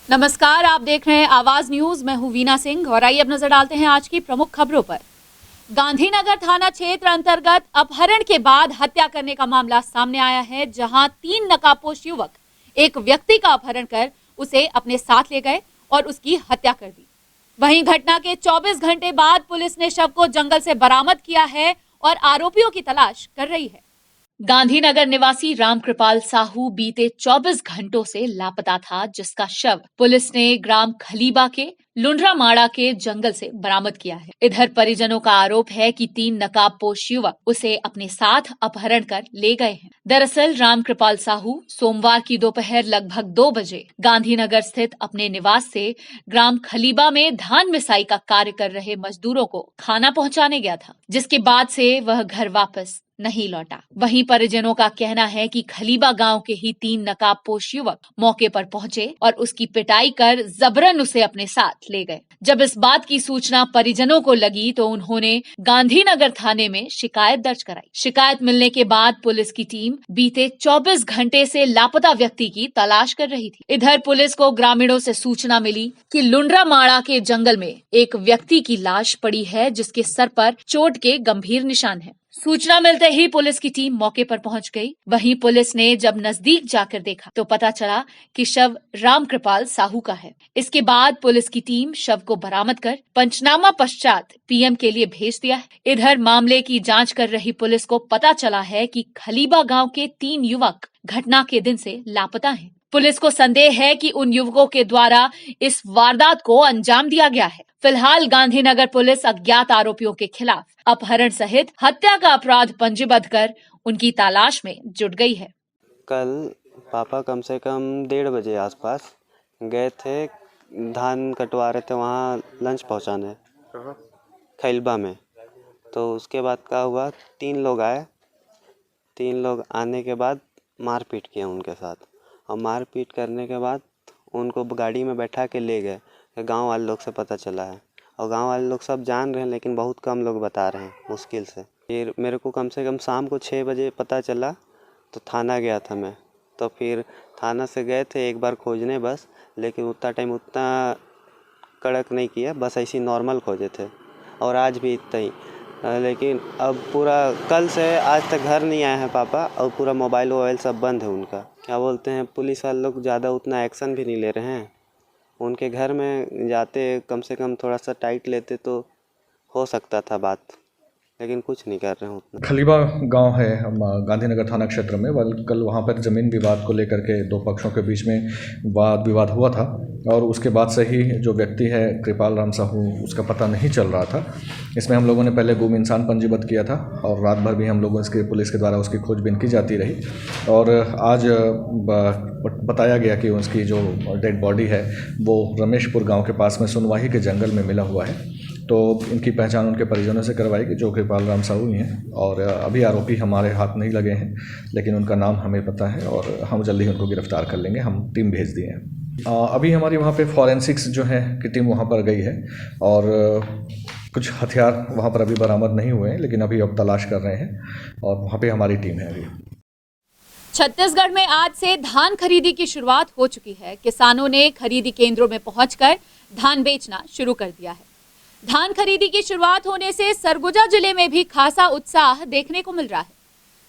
नमस्कार, आप देख रहे हैं आवाज न्यूज। मैं हूं वीना सिंह और आइए अब नजर डालते हैं आज की प्रमुख खबरों पर। गांधीनगर थाना क्षेत्र अंतर्गत अपहरण के बाद हत्या करने का मामला सामने आया है, जहां 3 नकाबपोश युवक एक व्यक्ति का अपहरण कर उसे अपने साथ ले गए और उसकी हत्या कर दी। वहीं घटना के 24 घंटे बाद पुलिस ने शव को जंगल से बरामद किया है और आरोपियों की तलाश कर रही है। गांधीनगर निवासी रामकृपाल साहू बीते 24 घंटों से लापता था, जिसका शव पुलिस ने ग्राम खलीबा के लुंड्रा माड़ा के जंगल से बरामद किया है। इधर परिजनों का आरोप है कि 3 नकाबपोश युवक उसे अपने साथ अपहरण कर ले गए हैं। दरअसल रामकृपाल साहू सोमवार की दोपहर लगभग 2 बजे गांधीनगर स्थित अपने निवास से ग्राम खलीबा में धान मिसाई का कार्य कर रहे मजदूरों को खाना पहुंचाने गया था, जिसके बाद से वह घर वापस नहीं लौटा। वहीं परिजनों का कहना है कि खलीबा गांव के ही 3 नकाबपोश युवक मौके पर पहुंचे और उसकी पिटाई कर जबरन उसे अपने साथ ले गए। जब इस बात की सूचना परिजनों को लगी तो उन्होंने गांधीनगर थाने में शिकायत दर्ज कराई। शिकायत मिलने के बाद पुलिस की टीम बीते 24 घंटे से लापता व्यक्ति की तलाश कर रही थी। इधर पुलिस को ग्रामीणों से सूचना मिली कि लुंड्रा माड़ा के जंगल में एक व्यक्ति की लाश पड़ी है, जिसके सर पर चोट के गंभीर निशान हैं। सूचना मिलते ही पुलिस की टीम मौके पर पहुंच गई। वहीं पुलिस ने जब नजदीक जाकर देखा तो पता चला कि शव रामकृपाल साहू का है। इसके बाद पुलिस की टीम शव को बरामद कर पंचनामा पश्चात पीएम के लिए भेज दिया है। इधर मामले की जांच कर रही पुलिस को पता चला है कि खलीबा गांव के 3 युवक घटना के दिन से लापता हैं। पुलिस को संदेह है कि उन युवकों के द्वारा इस वारदात को अंजाम दिया गया है। फिलहाल गांधीनगर पुलिस अज्ञात आरोपियों के खिलाफ अपहरण सहित हत्या का अपराध पंजीबद्ध कर उनकी तलाश में जुट गई है। कल पापा कम से कम 1:30 बजे आसपास गए थे, धान कटवा रहे थे, वहाँ लंच पहुँचाने खैलबा में। तो उसके बाद क्या हुआ, 3 लोग आए। 3 लोग आने के बाद मारपीट किया उनके साथ, और मारपीट करने के बाद उनको गाड़ी में बैठा के ले गए। गांव वाले लोग से पता चला है, और गांव वाले लोग सब जान रहे हैं, लेकिन बहुत कम लोग बता रहे हैं, मुश्किल से। फिर मेरे को कम से कम शाम को 6 बजे पता चला, तो थाना गया था मैं। तो फिर थाना से गए थे एक बार खोजने बस, लेकिन उतना टाइम उतना कड़क नहीं किया, बस ऐसे नॉर्मल खोजे थे, और आज भी इतना ही। लेकिन अब पूरा कल से आज तक घर नहीं आए हैं पापा, और पूरा मोबाइल वोबाइल सब बंद है उनका। क्या बोलते हैं, पुलिस वाले लोग ज़्यादा उतना एक्शन भी नहीं ले रहे हैं। उनके घर में जाते, कम से कम थोड़ा सा टाइट लेते तो हो सकता था बात, लेकिन कुछ नहीं कर रहे हैं उतना। खलीबा गांव है गांधीनगर थाना क्षेत्र में। कल वहां पर ज़मीन विवाद को लेकर के 2 पक्षों के बीच में वाद विवाद हुआ था, और उसके बाद से ही जो व्यक्ति है कृपाल राम साहू, उसका पता नहीं चल रहा था। इसमें हम लोगों ने पहले गुम इंसान पंजीबद्ध किया था, और रात भर भी हम लोगों इसके पुलिस के द्वारा उसकी खोजबीन की जाती रही। और आज बताया गया कि उसकी जो डेड बॉडी है वो रमेशपुर गांव के पास में सुनवाही के जंगल में मिला हुआ है। तो इनकी पहचान उनके परिजनों से करवाई गई, जो कृपाल राम साहू ही हैं। और अभी आरोपी हमारे हाथ नहीं लगे हैं, लेकिन उनका नाम हमें पता है, और हम जल्दी ही उनको गिरफ्तार कर लेंगे। हम टीम भेज दिए हैं। अभी हमारी वहाँ पे फॉरेंसिक्स जो है की टीम वहाँ पर गई है, और कुछ हथियार वहाँ पर अभी बरामद नहीं हुए हैं, लेकिन अभी अब तलाश कर रहे हैं, और वहाँ पे हमारी टीम है अभी। छत्तीसगढ़ में आज से धान खरीदी की शुरुआत हो चुकी है। किसानों ने खरीदी केंद्रों में पहुंचकर धान बेचना शुरू कर दिया है। धान खरीदी की शुरुआत होने से सरगुजा जिले में भी खासा उत्साह देखने को मिल रहा है।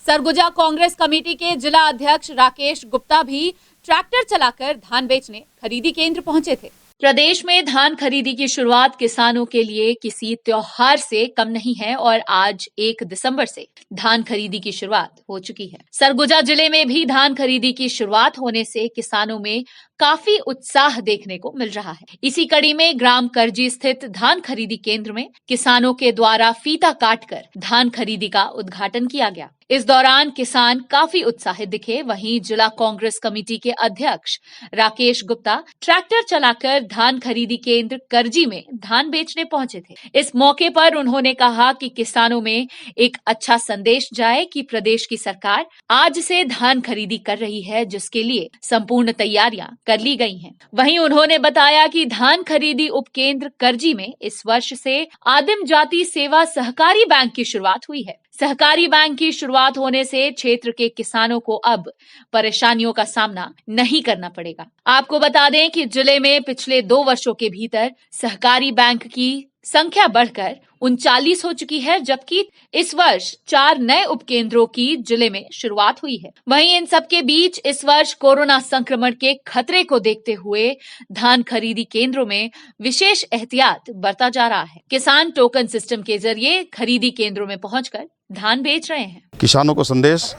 सरगुजा कांग्रेस कमेटी के जिला अध्यक्ष राकेश गुप्ता भी ट्रैक्टर चलाकर धान बेचने खरीदी केंद्र पहुंचे थे। प्रदेश में धान खरीदी की शुरुआत किसानों के लिए किसी त्योहार से कम नहीं है, और आज 1 दिसंबर से धान खरीदी की शुरुआत हो चुकी है। सरगुजा जिले में भी धान खरीदी की शुरुआत होने से किसानों में काफी उत्साह देखने को मिल रहा है। इसी कड़ी में ग्राम करजी स्थित धान खरीदी केंद्र में किसानों के द्वारा फीता काटकर धान खरीदी का उद्घाटन किया गया। इस दौरान किसान काफी उत्साहित दिखे। वहीं जिला कांग्रेस कमेटी के अध्यक्ष राकेश गुप्ता ट्रैक्टर चलाकर धान खरीदी केंद्र करजी में धान बेचने पहुंचे थे। इस मौके पर उन्होंने कहा कि किसानों में एक अच्छा संदेश जाए कि प्रदेश की सरकार आज से धान खरीदी कर रही है, जिसके लिए संपूर्ण तैयारियां कर ली गई हैं। वहीं उन्होंने बताया कि धान खरीदी उपकेंद्र करजी में इस वर्ष से आदिम जाति सेवा सहकारी बैंक की शुरुआत हुई है। सहकारी बैंक की शुरुआत होने से क्षेत्र के किसानों को अब परेशानियों का सामना नहीं करना पड़ेगा। आपको बता दें कि जिले में पिछले 2 वर्षों के भीतर सहकारी बैंक की संख्या बढ़कर 39 हो चुकी है, जबकि इस वर्ष 4 नए उपकेंद्रों की जिले में शुरुआत हुई है। वहीं इन सबके बीच इस वर्ष कोरोना संक्रमण के खतरे को देखते हुए धान खरीदी केंद्रों में विशेष एहतियात बरता जा रहा है। किसान टोकन सिस्टम के जरिए खरीदी केंद्रों में पहुंचकर धान बेच रहे हैं। किसानों को संदेश,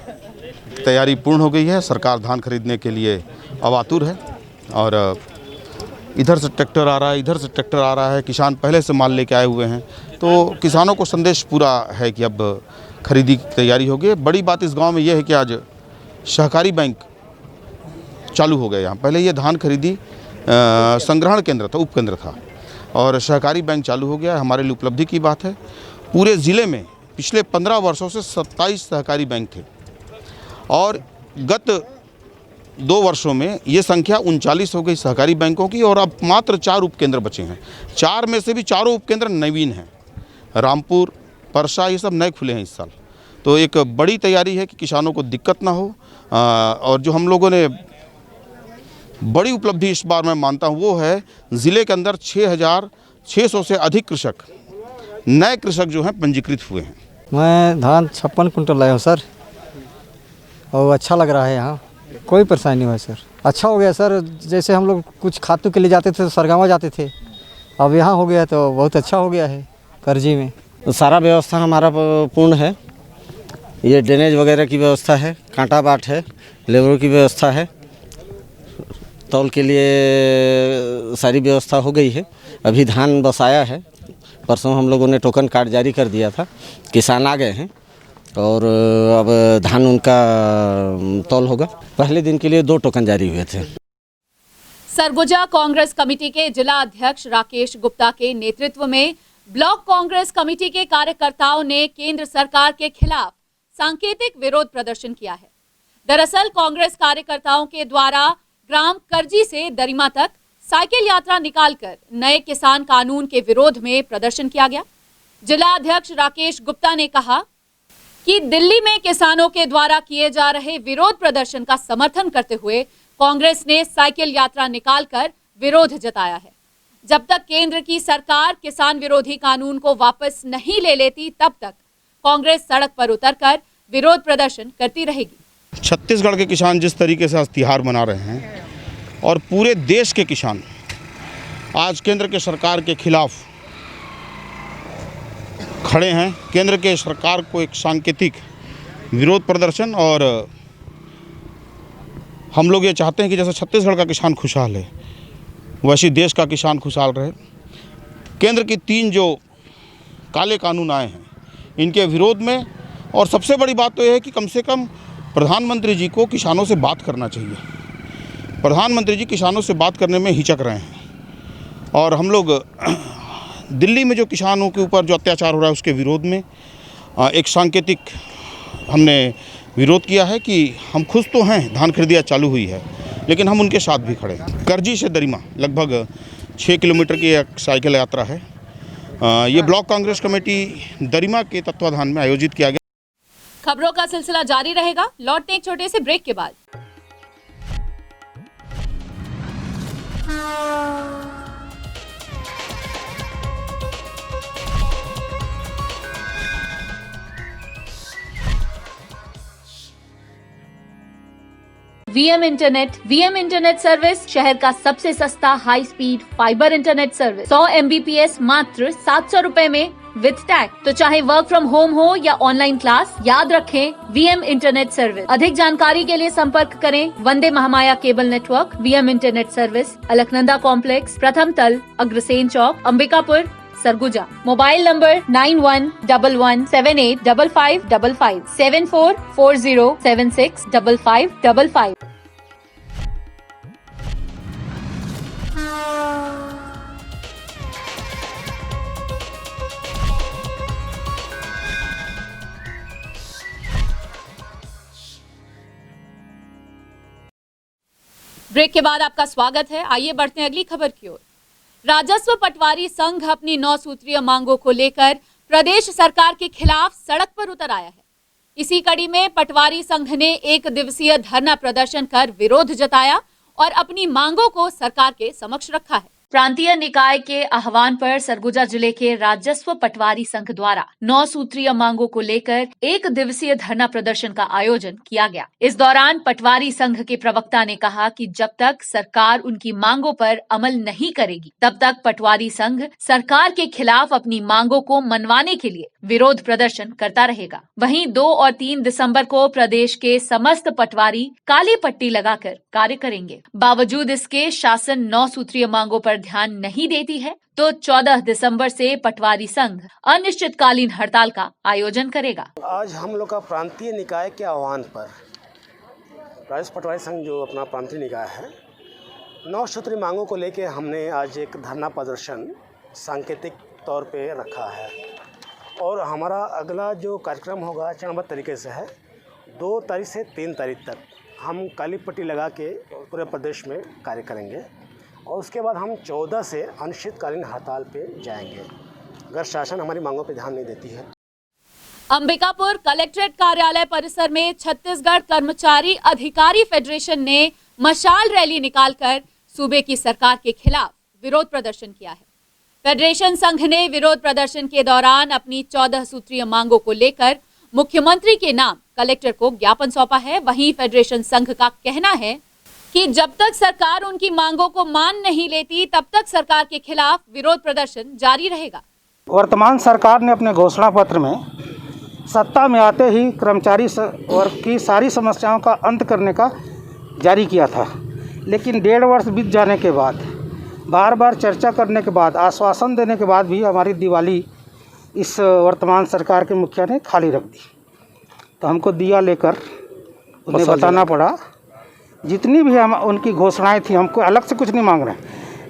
तैयारी पूर्ण हो गई है। सरकार धान खरीदने के लिए अब आतुर है और इधर से ट्रैक्टर आ रहा है, इधर से ट्रैक्टर आ रहा है। किसान पहले से माल लेके आए हुए हैं, तो किसानों को संदेश पूरा है कि अब खरीदी की तैयारी हो गई। बड़ी बात इस गांव में यह है कि आज सहकारी बैंक चालू हो गए। यहाँ पहले ये धान खरीदी संग्रहण केंद्र था, उपकेंद्र था, और सहकारी बैंक चालू हो गया। हमारे लिए उपलब्धि की बात है। पूरे ज़िले में पिछले 15 वर्षों से 27 सहकारी बैंक थे और गत 2 वर्षों में ये संख्या 39 हो गई सहकारी बैंकों की, और अब मात्र 4 उपकेंद्र बचे हैं। 4 में से भी चारों उपकेंद्र नवीन हैं। रामपुर, परसा, ये सब नए खुले हैं इस साल। तो एक बड़ी तैयारी है कि किसानों को दिक्कत ना हो। और जो हम लोगों ने बड़ी उपलब्धि इस बार मैं मानता हूँ वो है ज़िले के अंदर 6,600 से अधिक कृषक, नए कृषक जो हैं पंजीकृत हुए हैं। मैं धान 56 कुंटल लाया हूँ सर, और अच्छा लग रहा है। यहाँ कोई परेशानी नहीं हुआ सर, अच्छा हो गया सर। जैसे हम लोग कुछ खातू के लिए जाते थे तो सरगावा जाते थे, अब यहाँ हो गया तो बहुत अच्छा हो गया है। करजी में तो सारा व्यवस्था हमारा पूर्ण है। ये ड्रेनेज वगैरह की व्यवस्था है, कांटा बाट है, लेबरों की व्यवस्था है, तौल के लिए सारी व्यवस्था हो गई है। अभी धान बस आया है, परसों हम लोगों ने टोकन कार्ड जारी कर दिया था, किसान आ गए हैं और अब धान उनका तौल होगा। पहले दिन के लिए 2 टोकन जारी हुए थे। सरगुजा कांग्रेस कमेटी के जिला अध्यक्ष राकेश गुप्ता के नेतृत्व में ब्लॉक कांग्रेस कमेटी के कार्यकर्ताओं ने केंद्र सरकार के खिलाफ सांकेतिक विरोध प्रदर्शन किया है। दरअसल कांग्रेस कार्यकर्ताओं के द्वारा ग्राम करजी से दरिमा तक साइकिल यात्रा निकालकर नए किसान कानून के विरोध में प्रदर्शन किया गया। जिला अध्यक्ष राकेश गुप्ता ने कहा कि दिल्ली में किसानों के द्वारा किए जा रहे विरोध प्रदर्शन का समर्थन करते हुए कांग्रेस ने साइकिल यात्रा निकालकर विरोध जताया है। जब तक केंद्र की सरकार किसान विरोधी कानून को वापस नहीं ले लेती, तब तक कांग्रेस सड़क पर उतरकर विरोध प्रदर्शन करती रहेगी। छत्तीसगढ़ के किसान जिस तरीके से आज तिहार मना रहे हैं और पूरे देश के किसान आज केंद्र के सरकार के खिलाफ खड़े हैं। केंद्र के सरकार को एक सांकेतिक विरोध प्रदर्शन, और हम लोग ये चाहते हैं कि जैसे छत्तीसगढ़ का किसान खुशहाल है वैसे देश का किसान खुशहाल रहे। केंद्र की 3 जो काले कानून आए हैं इनके विरोध में, और सबसे बड़ी बात तो यह है कि कम से कम प्रधानमंत्री जी को किसानों से बात करना चाहिए। प्रधानमंत्री जी किसानों से बात करने में हिचक रहे हैं, और हम लोग दिल्ली में जो किसानों के ऊपर जो अत्याचार हो रहा है उसके विरोध में एक सांकेतिक हमने विरोध किया है कि हम खुश तो हैं, धान खरीदिया चालू हुई है, लेकिन हम उनके साथ भी खड़े हैं। करजी से दरिमा लगभग 6 किलोमीटर की एक साइकिल यात्रा है। ये ब्लॉक कांग्रेस कमेटी दरिमा के तत्वाधान में आयोजित किया गया। खबरों का सिलसिला जारी रहेगा, लौटते एक छोटे से ब्रेक के बाद। वीएम इंटरनेट सर्विस शहर का सबसे सस्ता high speed fibre internet service. 100 MBPS मात्र 700 रुपए में विद टैग। तो चाहे वर्क फ्रॉम होम हो या ऑनलाइन क्लास, याद रखें वीएम इंटरनेट सर्विस। अधिक जानकारी के लिए संपर्क करें Vande Mahamaya cable network. VM internet service, Alaknanda complex, प्रथम तल, Agrasen Chowk, Ambikapur, Surguja. Mobile number 9111785555 7440765555। Break के बाद आपका स्वागत है। आइए बढ़ते हैं अगली खबर की ओर। राजस्व पटवारी संघ अपनी 9 सूत्रीय मांगों को लेकर प्रदेश सरकार के खिलाफ सड़क पर उतर आया है। इसी कड़ी में पटवारी संघ ने 1 दिवसीय धरना प्रदर्शन कर विरोध जताया और अपनी मांगों को सरकार के समक्ष रखा है। प्रांतीय निकाय के आह्वान पर सरगुजा जिले के राजस्व पटवारी संघ द्वारा 9 सूत्रीय मांगों को लेकर 1 दिवसीय धरना प्रदर्शन का आयोजन किया गया। इस दौरान पटवारी संघ के प्रवक्ता ने कहा कि जब तक सरकार उनकी मांगों पर अमल नहीं करेगी, तब तक पटवारी संघ सरकार के खिलाफ अपनी मांगों को मनवाने के लिए विरोध प्रदर्शन करता रहेगा। वहीं 2 और 3 दिसंबर को प्रदेश के समस्त पटवारी काली पट्टी लगाकर कार्य करेंगे। बावजूद इसके शासन 9 सूत्रीय मांगों पर ध्यान नहीं देती है तो 14 दिसंबर से पटवारी संघ अनिश्चितकालीन हड़ताल का आयोजन करेगा। आज हम लोग का प्रांतीय निकाय के आह्वान पर राजस्व पटवारी संघ जो अपना प्रांतीय निकाय है, 9 सूत्रीय मांगों को लेके हमने आज एक धरना प्रदर्शन सांकेतिक तौर पे रखा है और हमारा अगला जो कार्यक्रम होगा चरणबद्ध तरीके से है। 2 तारीख से 3 तारीख तक हम काली पट्टी लगा के पूरे प्रदेश में कार्य करेंगे और उसके बाद हम 14 से अनिश्चितकालीन हड़ताल पे जाएंगे अगर शासन हमारी मांगों पे ध्यान नहीं देती है। अंबिकापुर कलेक्ट्रेट कार्यालय परिसर में छत्तीसगढ़ कर्मचारी अधिकारी फेडरेशन ने मशाल रैली निकालकर सूबे की सरकार के खिलाफ विरोध प्रदर्शन किया है। फेडरेशन संघ ने विरोध प्रदर्शन के दौरान अपनी 14 सूत्रीय मांगों को लेकर मुख्यमंत्री के नाम कलेक्टर को ज्ञापन सौंपा है। वहीं फेडरेशन संघ का कहना है कि जब तक सरकार उनकी मांगों को मान नहीं लेती, तब तक सरकार के खिलाफ विरोध प्रदर्शन जारी रहेगा। वर्तमान सरकार ने अपने घोषणा पत्र में सत्ता में आते ही कर्मचारी वर्ग की सारी समस्याओं का अंत करने का जारी किया था, लेकिन 1.5 वर्ष बीत जाने के बाद, बार बार चर्चा करने के बाद, आश्वासन देने के बाद भी हमारी दिवाली इस वर्तमान सरकार के मुखिया ने खाली रख दी। तो हमको दिया लेकर उन्हें बताना पड़ा जितनी भी हम उनकी घोषणाएं थी, हमको अलग से कुछ नहीं मांग रहे हैं।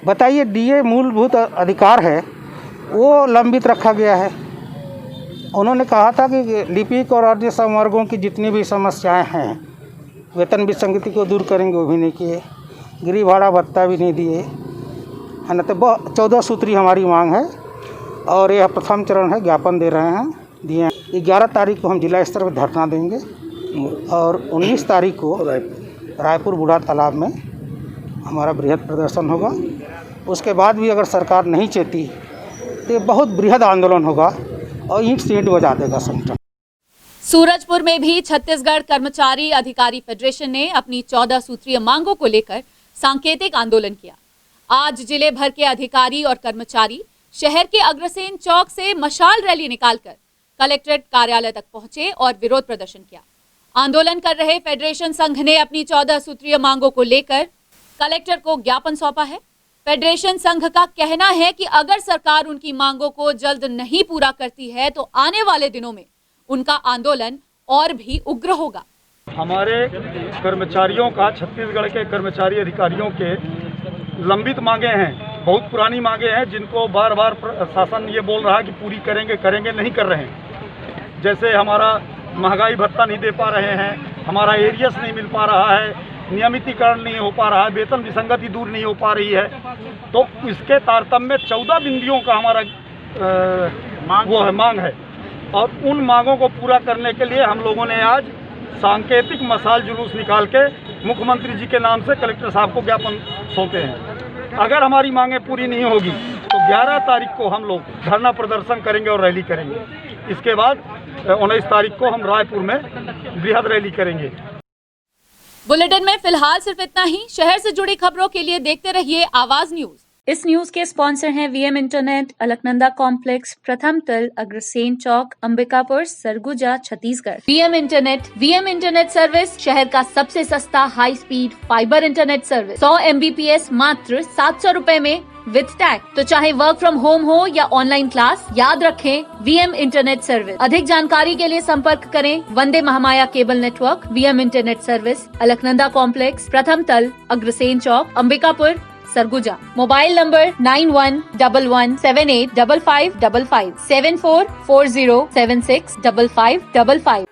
बताइए, डीए मूलभूत अधिकार है वो लंबित रखा गया है। उन्होंने कहा था कि लिपिक और अन्य संवर्गों की जितनी भी समस्याएं हैं, वेतन विसंगति को दूर करेंगे, वो भी नहीं किए। गृह भाड़ा भत्ता भी नहीं दिए, है ना। तो 14 सूत्री हमारी मांग है और यह प्रथम चरण है, ज्ञापन दे रहे हैं, दिए। 11 तारीख को हम जिला स्तर पर धरना देंगे और 19 तारीख को रायपुर बूढ़ा तालाब में हमारा बृहद प्रदर्शन होगा। उसके बाद भी अगर सरकार नहीं चेती तो बहुत बृहद आंदोलन होगा और ईंट से ईंट बजा देगा संगठन। सूरजपुर में भी छत्तीसगढ़ कर्मचारी अधिकारी फेडरेशन ने अपनी 14 सूत्रीय मांगों को लेकर सांकेतिक आंदोलन किया। आज जिले भर के अधिकारी और कर्मचारी शहर के अग्रसेन चौक से मशाल रैली निकालकर कलेक्ट्रेट कार्यालय तक पहुंचे और विरोध प्रदर्शन किया। आंदोलन कर रहे फेडरेशन संघ ने अपनी 14 सूत्रीय मांगों को लेकर कलेक्टर को ज्ञापन सौंपा है। फेडरेशन संघ का कहना है कि अगर सरकार उनकी मांगों को जल्द नहीं पूरा करती है तो आने वाले दिनों में उनका आंदोलन और भी उग्र होगा। हमारे कर्मचारियों का, छत्तीसगढ़ के कर्मचारी अधिकारियों के लंबित मांगे हैं, बहुत पुरानी मांगे हैं, जिनको बार बार शासन ये बोल रहा है कि पूरी करेंगे करेंगे, नहीं कर रहे हैं। जैसे हमारा महंगाई भत्ता नहीं दे पा रहे हैं, हमारा एरियस नहीं मिल पा रहा है, नियमितीकरण नहीं हो पा रहा है, वेतन विसंगति दूर नहीं हो पा रही है। तो इसके तारतम्य 14 बिंदुओं का हमारा मांग है और उन मांगों को पूरा करने के लिए हम लोगों ने आज सांकेतिक मशाल जुलूस निकाल के मुख्यमंत्री जी के नाम से कलेक्टर साहब को ज्ञापन सौंपे हैं। अगर हमारी मांगें पूरी नहीं होगी तो 11 तारीख को हम लोग धरना प्रदर्शन करेंगे और रैली करेंगे। इसके बाद 19 तारीख को हम रायपुर में बृहद रैली करेंगे। बुलेटिन में फिलहाल सिर्फ इतना ही। शहर से जुड़ी खबरों के लिए देखते रहिए आवाज न्यूज। इस न्यूज के स्पॉन्सर हैं वीएम इंटरनेट, अलकनंदा कॉम्प्लेक्स, प्रथम तल, Agrasen Chowk, Ambikapur, Surguja, Chhattisgarh. VM internet service शहर का सबसे सस्ता high speed fibre internet service. 100 MBPS मात्र 700 रुपए में विद टैग। तो चाहे वर्क फ्रॉम होम हो या ऑनलाइन क्लास, याद रखें वीएम इंटरनेट सर्विस। अधिक जानकारी के लिए संपर्क करें Vande Mahamaya cable network, VM internet service, Alaknanda complex, प्रथम तल, अग्रसेन चौक, अंबिकापुर, सरगुजा। Mobile number 9111785555 7440765555।